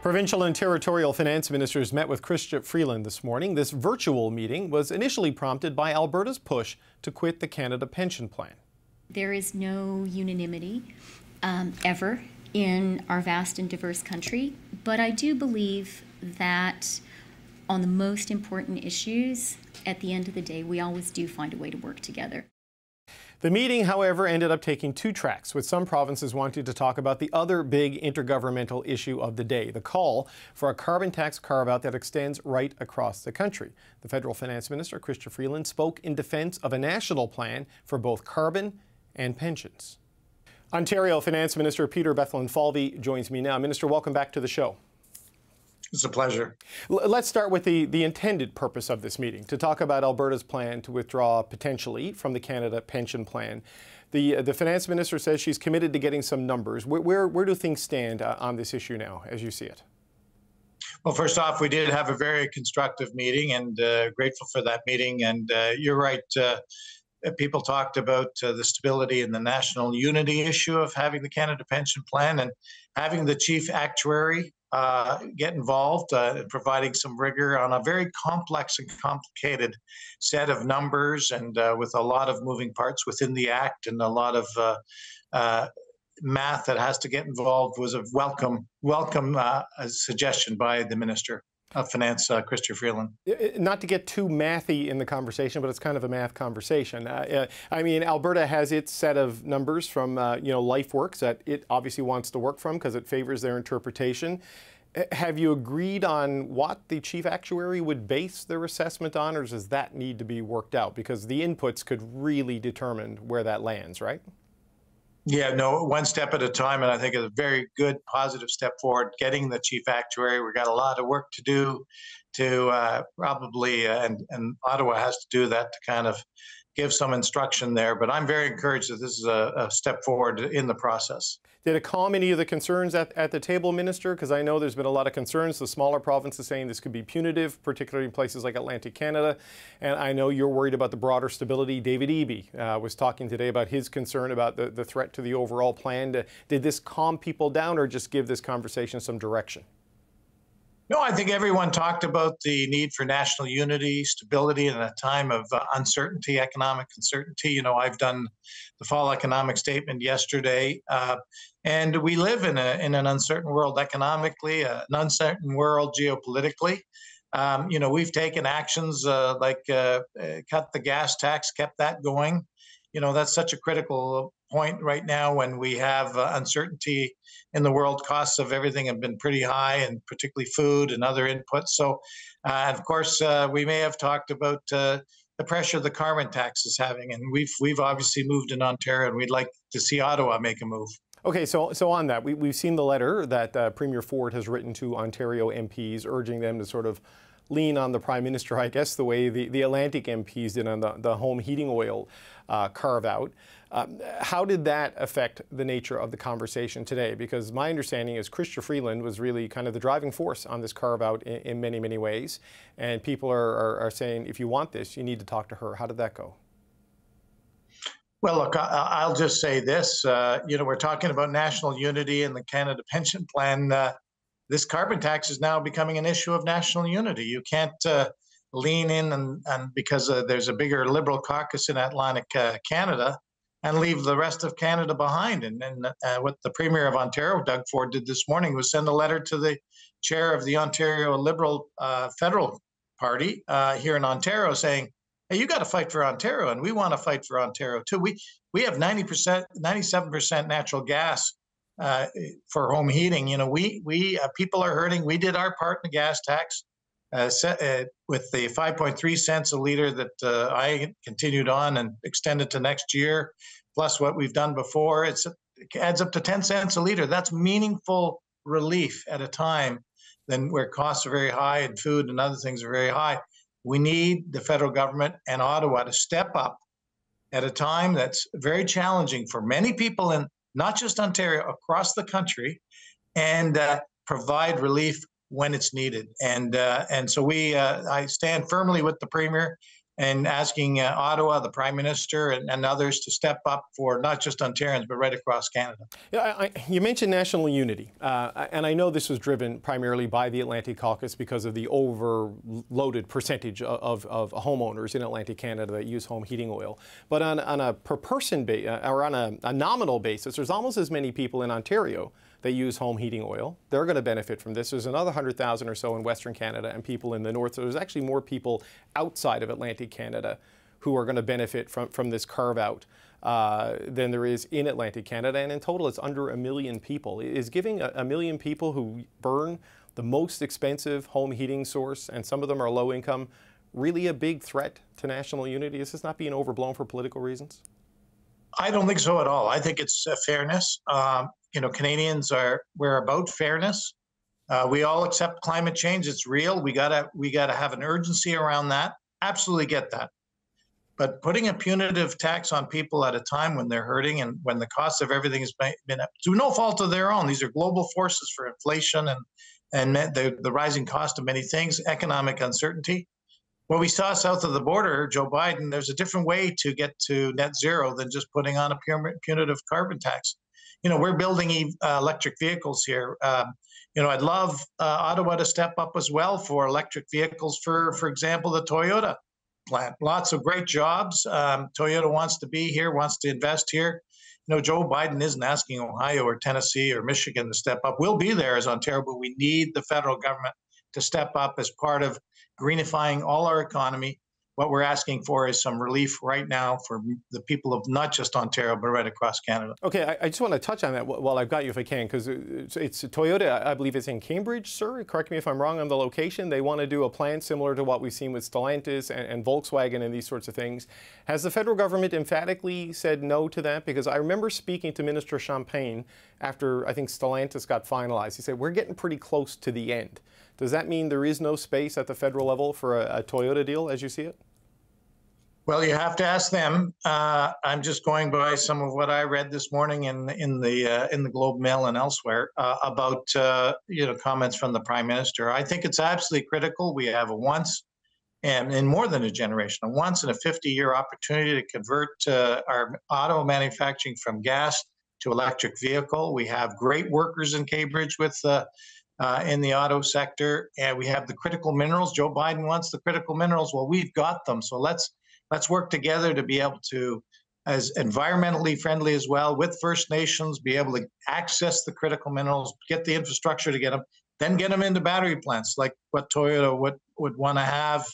Provincial and territorial finance ministers met with Chrystia Freeland this morning. This virtual meeting was initially prompted by Alberta's push to quit the Canada Pension Plan. There is no unanimity ever in our vast and diverse country, but I do believe that on the most important issues, at the end of the day, we always do find a way to work together. The meeting, however, ended up taking two tracks, with some provinces wanting to talk about the other big intergovernmental issue of the day, the call for a carbon tax carve-out that extends right across the country. The federal finance minister, Chrystia Freeland, spoke in defense of a national plan for both carbon and pensions. Ontario Finance Minister Peter Bethlenfalvy joins me now. Minister, welcome back to the show. It's a pleasure. Let's start with the intended purpose of this meeting, to talk about Alberta's plan to withdraw potentially from the Canada Pension Plan. The finance minister says she's committed to getting some numbers. Where do things stand on this issue now, as you see it? Well, first off, we did have a very constructive meeting, and grateful for that meeting. And you're right. People talked about the stability and the national unity issue of having the Canada Pension Plan, and having the chief actuary get involved, providing some rigor on a very complex and complicated set of numbers, and with a lot of moving parts within the Act and a lot of math that has to get involved, was a welcome suggestion by the Minister of Finance, Chrystia Freeland. Not to get too mathy in the conversation, but it's kind of a math conversation. I mean, Alberta has its set of numbers from, LifeWorks that it obviously wants to work from because it favors their interpretation. Have you agreed on what the chief actuary would base their assessment on, or does that need to be worked out? Because the inputs could really determine where that lands, right? Yeah, no, one step at a time, and I think it's a very good, positive step forward, getting the chief actuary. We've got a lot of work to do to probably, and Ottawa has to do that to kind of give some instruction there. But I'm very encouraged that this is a step forward in the process. Did it calm any of the concerns at the table, Minister? Because I know there's been a lot of concerns. The smaller provinces saying this could be punitive, particularly in places like Atlantic Canada. And I know you're worried about the broader stability. David Eby was talking today about his concern about the threat to the overall plan. Did this calm people down, or just give this conversation some direction? No, I think everyone talked about the need for national unity, stability in a time of uncertainty, economic uncertainty. You know, I've done the fall economic statement yesterday, and we live in an uncertain world economically, an uncertain world geopolitically. We've taken actions like cut the gas tax, kept that going. You know, that's such a critical point right now when we have uncertainty in the world. Costs of everything have been pretty high, and particularly food and other inputs. So, of course, we may have talked about the pressure the carbon tax is having, and we've obviously moved in Ontario, and we'd like to see Ottawa make a move. Okay, so on that, we've seen the letter that Premier Ford has written to Ontario MPs, urging them to sort of lean on the Prime Minister, I guess, the way the Atlantic MPs did on the home heating oil carve-out. How did that affect the nature of the conversation today? Because my understanding is Chrystia Freeland was really kind of the driving force on this carve-out in many, many ways. And people are saying, if you want this, you need to talk to her. How did that go? Well, look, I'll just say this. We're talking about national unity and the Canada Pension Plan. This carbon tax is now becoming an issue of national unity. You can't lean in and because there's a bigger Liberal caucus in Atlantic Canada, and leave the rest of Canada behind. And what the Premier of Ontario, Doug Ford, did this morning was send a letter to the chair of the Ontario Liberal Federal Party here in Ontario saying, hey, you got to fight for Ontario, and we want to fight for Ontario too. We have 97% natural gas for home heating. You know, we people are hurting. We did our part in the gas tax with the 5.3 cents a liter that I continued on and extended to next year, plus what we've done before. It adds up to 10 cents a liter. That's meaningful relief at a time then where costs are very high and food and other things are very high. We need the federal government and Ottawa to step up at a time that's very challenging for many people in not just Ontario, across the country, and provide relief when it's needed. And so I stand firmly with the Premier and asking Ottawa, the Prime Minister, and others to step up for not just Ontarians, but right across Canada. Yeah, you mentioned national unity, and I know this was driven primarily by the Atlantic Caucus because of the overloaded percentage of homeowners in Atlantic Canada that use home heating oil. But on a per person or on a nominal basis, there's almost as many people in Ontario that use home heating oil. They're going to benefit from this. There's another 100,000 or so in Western Canada and people in the north. So there's actually more people outside of Atlantic Canada who are going to benefit from this carve-out than there is in Atlantic Canada. And in total, it's under 1 million people. Is giving 1 million people who burn the most expensive home heating source, and some of them are low income, really a big threat to national unity? Is this not being overblown for political reasons? I don't think so at all. I think it's fairness. Canadians we're about fairness. We all accept climate change. It's real. We gotta have an urgency around that. Absolutely get that. But putting a punitive tax on people at a time when they're hurting and when the cost of everything has been up through no fault of their own. These are global forces for inflation and the rising cost of many things, economic uncertainty. What we saw south of the border, Joe Biden, there's a different way to get to net zero than just putting on a punitive carbon tax. We're building electric vehicles here. I'd love Ottawa to step up as well for electric vehicles, for example, the Toyota plant. Lots of great jobs. Toyota wants to be here, wants to invest here. Joe Biden isn't asking Ohio or Tennessee or Michigan to step up. We'll be there as Ontario, but we need the federal government to step up as part of greenifying all our economy. What we're asking for is some relief right now for the people of not just Ontario, but right across Canada. Okay, I just want to touch on that while I've got you, if I can, because it's Toyota, I believe it's in Cambridge, sir. Correct me if I'm wrong on the location. They want to do a plan similar to what we've seen with Stellantis and Volkswagen and these sorts of things. Has the federal government emphatically said no to that? Because I remember speaking to Minister Champagne after, I think, Stellantis got finalized. He said, we're getting pretty close to the end. Does that mean there is no space at the federal level for a Toyota deal as you see it? Well, you have to ask them. I'm just going by some of what I read this morning in the Globe Mail and elsewhere about comments from the Prime Minister. I think it's absolutely critical. We have a once and in more than a generation, a once in a 50-year opportunity to convert our auto manufacturing from gas to electric vehicle. We have great workers in Cambridge with in the auto sector, and we have the critical minerals. Joe Biden wants the critical minerals. Well, we've got them. So let's work together to be able to, as environmentally friendly as well, with First Nations, be able to access the critical minerals, get the infrastructure to get them, then get them into battery plants like what Toyota would want to have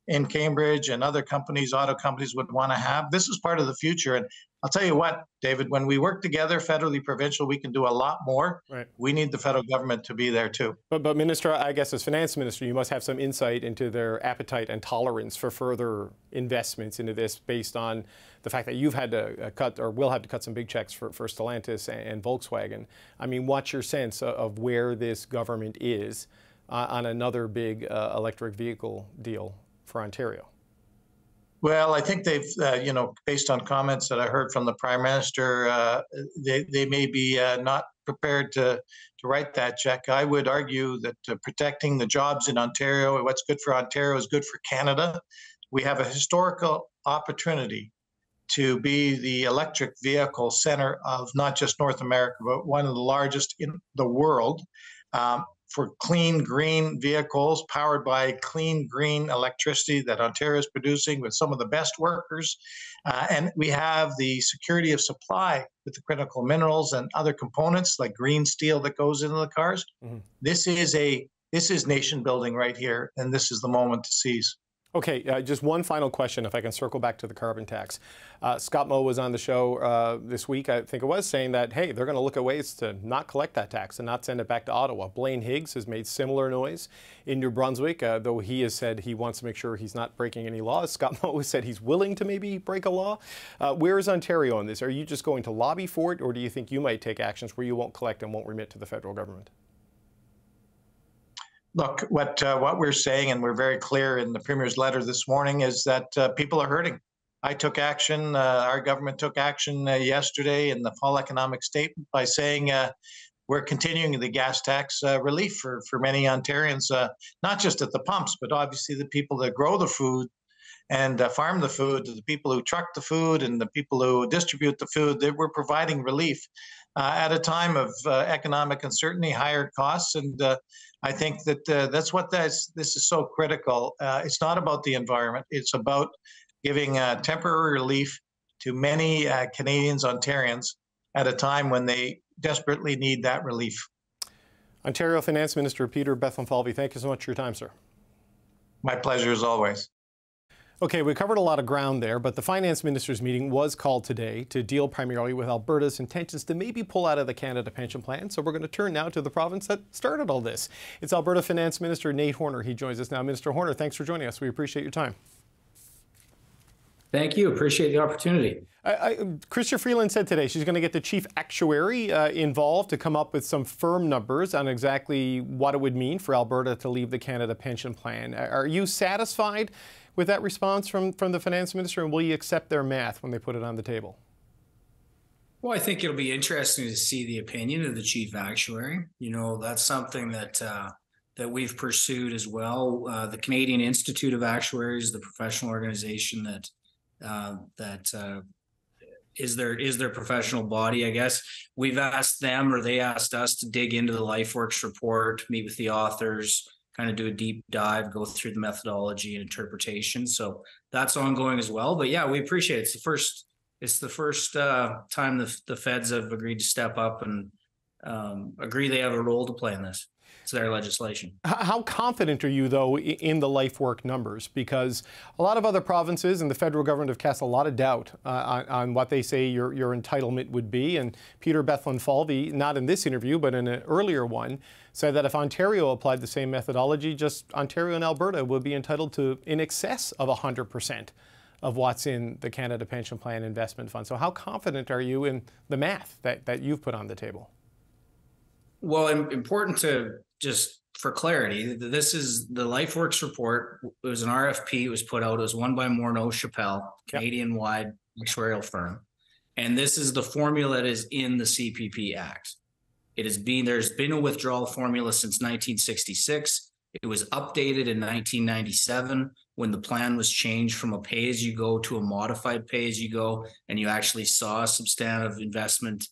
in Cambridge and other companies, auto companies would want to have. This is part of the future. And I'll tell you what, David, when we work together, federally, provincial, we can do a lot more. Right. We need the federal government to be there too. But Minister, I guess as finance minister, you must have some insight into their appetite and tolerance for further investments into this based on the fact that you've had to cut or will have to cut some big checks for Stellantis and Volkswagen. I mean, what's your sense of where this government is on another big electric vehicle deal for Ontario? Well, I think they've, based on comments that I heard from the Prime Minister, they may be not prepared to write that check. I would argue that protecting the jobs in Ontario, what's good for Ontario is good for Canada. We have a historical opportunity to be the electric vehicle center of not just North America, but one of the largest in the world. For clean, green vehicles powered by clean, green electricity that Ontario is producing with some of the best workers. And we have the security of supply with the critical minerals and other components like green steel that goes into the cars. Mm-hmm. This is nation building right here, and this is the moment to seize. Okay, just one final question, if I can circle back to the carbon tax. Scott Moe was on the show this week, I think it was, saying that, hey, they're going to look at ways to not collect that tax and not send it back to Ottawa. Blaine Higgs has made similar noise in New Brunswick, though he has said he wants to make sure he's not breaking any laws. Scott Moe has said he's willing to maybe break a law. Where is Ontario on this? Are you just going to lobby for it, or do you think you might take actions where you won't collect and won't remit to the federal government? Look, what we're saying, and we're very clear in the Premier's letter this morning, is that people are hurting. I took action, our government took action yesterday in the fall economic statement by saying we're continuing the gas tax relief for many Ontarians, not just at the pumps, but obviously the people that grow the food and farm the food, to the people who truck the food and the people who distribute the food, that we're providing relief at a time of economic uncertainty, higher costs. And I think that that's what this is so critical. It's not about the environment. It's about giving temporary relief to many Canadians, Ontarians, at a time when they desperately need that relief. Ontario Finance Minister Peter Bethlenfalvy, thank you so much for your time, sir. My pleasure as always. Okay, we covered a lot of ground there, but the finance minister's meeting was called today to deal primarily with Alberta's intentions to maybe pull out of the Canada Pension Plan. So we're going to turn now to the province that started all this. It's Alberta Finance Minister Nate Horner. He joins us now. Minister Horner, thanks for joining us. We appreciate your time. Thank you. Appreciate the opportunity. Chrystia Freeland said today she's going to get the chief actuary involved to come up with some firm numbers on exactly what it would mean for Alberta to leave the Canada Pension Plan. Are you satisfied with that response from the finance minister, and will you accept their math when they put it on the table? Well, I think it'll be interesting to see the opinion of the chief actuary. You know, that's something that that we've pursued as well. The Canadian Institute of Actuaries, the professional organization that is their professional body, I guess. We've asked them, or they asked us, to dig into the LifeWorks report, meet with the authors, kind of do a deep dive, go through the methodology and interpretation. So that's ongoing as well. But yeah, we appreciate it. It's the first time the feds have agreed to step up and agree they have a role to play in this. It's their legislation. How confident are you, though, in the LifeWork numbers? Because a lot of other provinces and the federal government have cast a lot of doubt on what they say your entitlement would be. And Peter Bethlenfalvy, not in this interview, but in an earlier one, said that if Ontario applied the same methodology, just Ontario and Alberta would be entitled to in excess of 100% of what's in the Canada Pension Plan Investment Fund. So how confident are you in the math that you've put on the table? Well, important to just for clarity, this is the LifeWorks report. It was an RFP. It was put out. It was won by Morneau Chappelle, Canadian-wide actuarial firm. And this is the formula that is in the CPP Act. There's been a withdrawal formula since 1966. It was updated in 1997 when the plan was changed from a pay-as-you-go to a modified pay-as-you-go, and you actually saw a substantive investment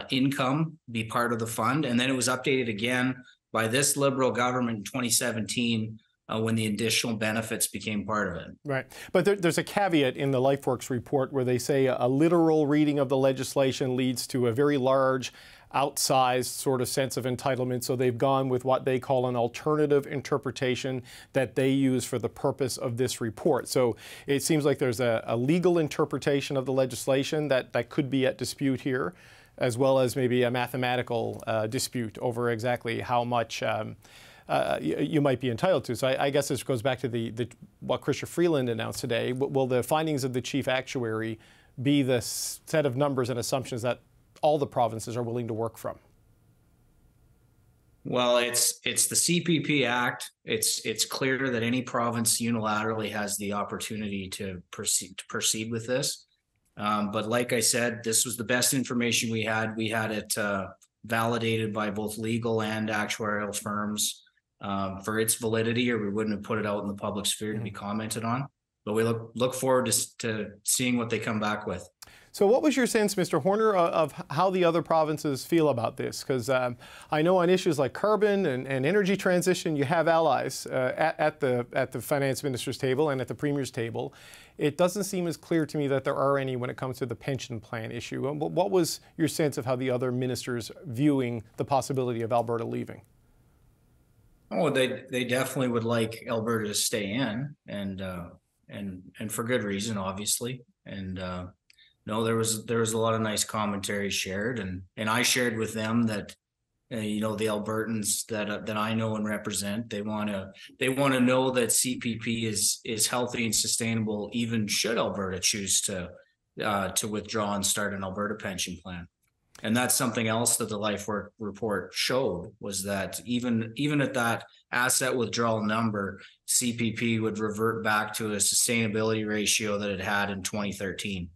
income be part of the fund. And then it was updated again by this Liberal government in 2017 when the additional benefits became part of it. Right. But there's a caveat in the LifeWorks report where they say a literal reading of the legislation leads to a very large, outsized sort of sense of entitlement. So they've gone with what they call an alternative interpretation that they use for the purpose of this report. So it seems like there's a legal interpretation of the legislation that could be at dispute here, as well as maybe a mathematical dispute over exactly how much you might be entitled to. So I guess this goes back to what Chrystia Freeland announced today. Will the findings of the chief actuary be the set of numbers and assumptions that all the provinces are willing to work from? Well, it's the CPP Act. It's clear that any province unilaterally has the opportunity to proceed with this. But like I said, this was the best information we had. We had it validated by both legal and actuarial firms for its validity, or we wouldn't have put it out in the public sphere to be commented on. But we look forward to seeing what they come back with. So what was your sense, Mr. Horner, of how the other provinces feel about this? Because I know on issues like carbon and energy transition, you have allies at the finance minister's table and at the premier's table. It doesn't seem as clear to me that there are any when it comes to the pension plan issue. What was your sense of how the other ministers viewing the possibility of Alberta leaving? Oh, they definitely would like Alberta to stay in, and for good reason, obviously. And no, there was a lot of nice commentary shared, and I shared with them that you know, the Albertans that I know and represent, they want to know that CPP is healthy and sustainable, even should Alberta choose to withdraw and start an Alberta pension plan. And that's something else that the LifeWork report showed, was that even at that asset withdrawal number, CPP would revert back to a sustainability ratio that it had in 2013.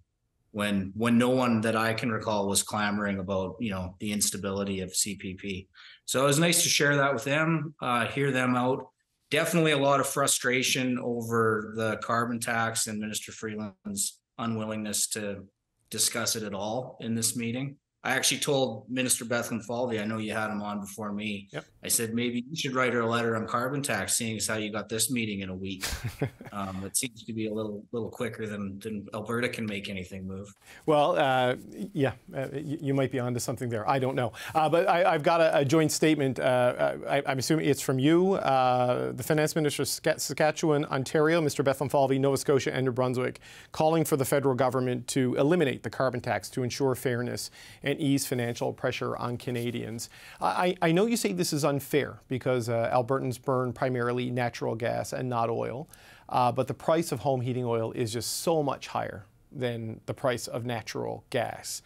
When no one that I can recall was clamoring about, you know, the instability of CPP. So it was nice to share that with them, hear them out, definitely a lot of frustration over the carbon tax and Minister Freeland's unwillingness to discuss it at all in this meeting. I actually told Minister Bethlenfalvy, I know you had him on before me. Yep. I said, maybe you should write her a letter on carbon tax, seeing as how you got this meeting in a week. It seems to be a little quicker than Alberta can make anything move. Well, you might be onto something there. I don't know. But I've got a joint statement. I'm assuming it's from you, the Finance Minister of Saskatchewan, Ontario, Mr. Bethlenfalvy, Nova Scotia, and New Brunswick, calling for the federal government to eliminate the carbon tax to ensure fairness and ease financial pressure on Canadians. I know you say this is unfair because Albertans burn primarily natural gas and not oil, but the price of home heating oil is just so much higher than the price of natural gas.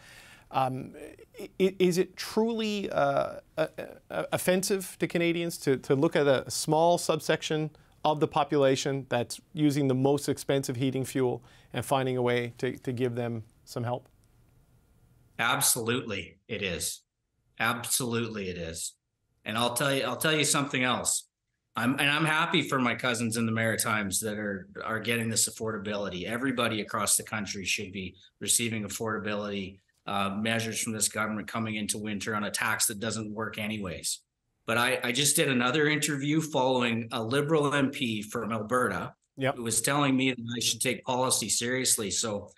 Is it truly offensive to Canadians to look at a small subsection of the population that's using the most expensive heating fuel and finding a way to give them some help? Absolutely, it is. Absolutely, it is. And I'll tell you something else. I'm happy for my cousins in the Maritimes that are getting this affordability. Everybody across the country should be receiving affordability measures from this government coming into winter on a tax that doesn't work anyways. But I just did another interview following a Liberal MP from Alberta. Yep. Who was telling me that I should take policy seriously. So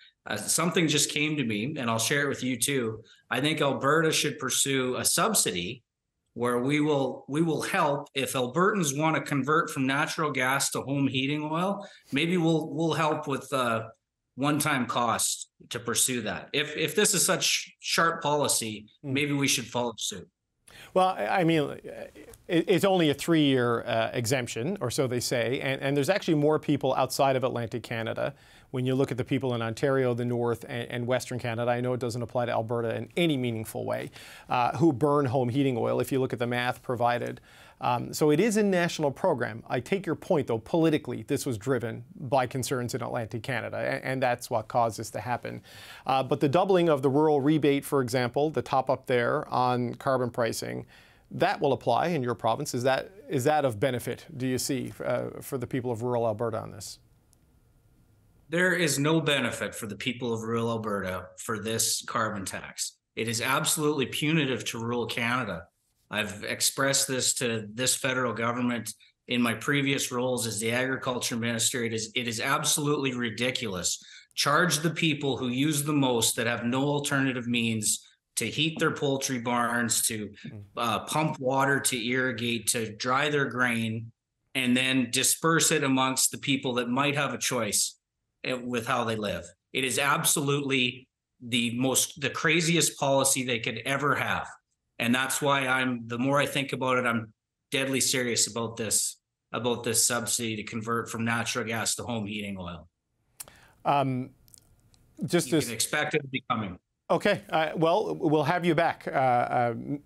something just came to me, and I'll share it with you too. I think Alberta should pursue a subsidy where we will help if Albertans want to convert from natural gas to home heating oil. Maybe we'll help with one-time costs to pursue that. If this is such sharp policy, maybe we should follow suit. Well, I mean, it's only a 3-year exemption, or so they say, and there's actually more people outside of Atlantic Canada. When you look at the people in Ontario, the North, and Western Canada, I know it doesn't apply to Alberta in any meaningful way, who burn home heating oil, if you look at the math provided. So it is a national program. I take your point, though, politically, this was driven by concerns in Atlantic Canada, and that's what caused this to happen. But the doubling of the rural rebate, for example, the top up there on carbon pricing, that will apply in your province. Is that of benefit, do you see, for the people of rural Alberta on this? There is no benefit for the people of rural Alberta for this carbon tax. It is absolutely punitive to rural Canada. I've expressed this to this federal government in my previous roles as the agriculture minister. It is absolutely ridiculous. Charge the people who use the most, that have no alternative means to heat their poultry barns, to pump water, to irrigate, to dry their grain, and then disperse it amongst the people that might have a choice with how they live. It is absolutely the craziest policy they could ever have. And that's why the more I think about it, I'm deadly serious about this subsidy to convert from natural gas to home heating oil. You can expect it to be coming. Okay. Well, we'll have you back,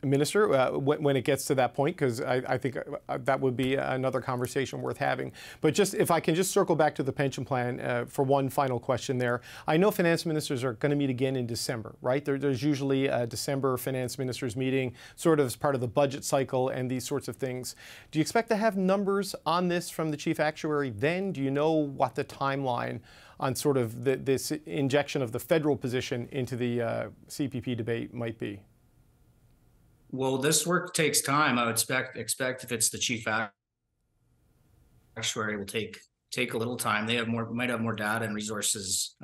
Minister, when it gets to that point, because I think that would be another conversation worth having. But just if I can just circle back to the pension plan for one final question there. I know finance ministers are going to meet again in December, right? There's usually a December finance ministers meeting, sort of as part of the budget cycle and these sorts of things. Do you expect to have numbers on this from the chief actuary then? Do you know what the timeline on sort of this injection of the federal position into the CPP debate might be? Well, this work takes time. I would expect if it's the chief actuary, will take a little time. They might have more data and resources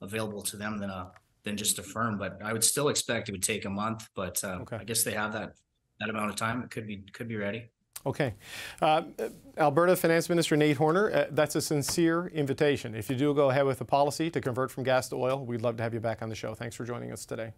available to them than just a firm. But I would still expect it would take a month. But okay. I guess they have that amount of time. It could be ready. Okay. Alberta Finance Minister Nate Horner, that's a sincere invitation. If you do go ahead with the policy to convert from gas to oil, we'd love to have you back on the show. Thanks for joining us today.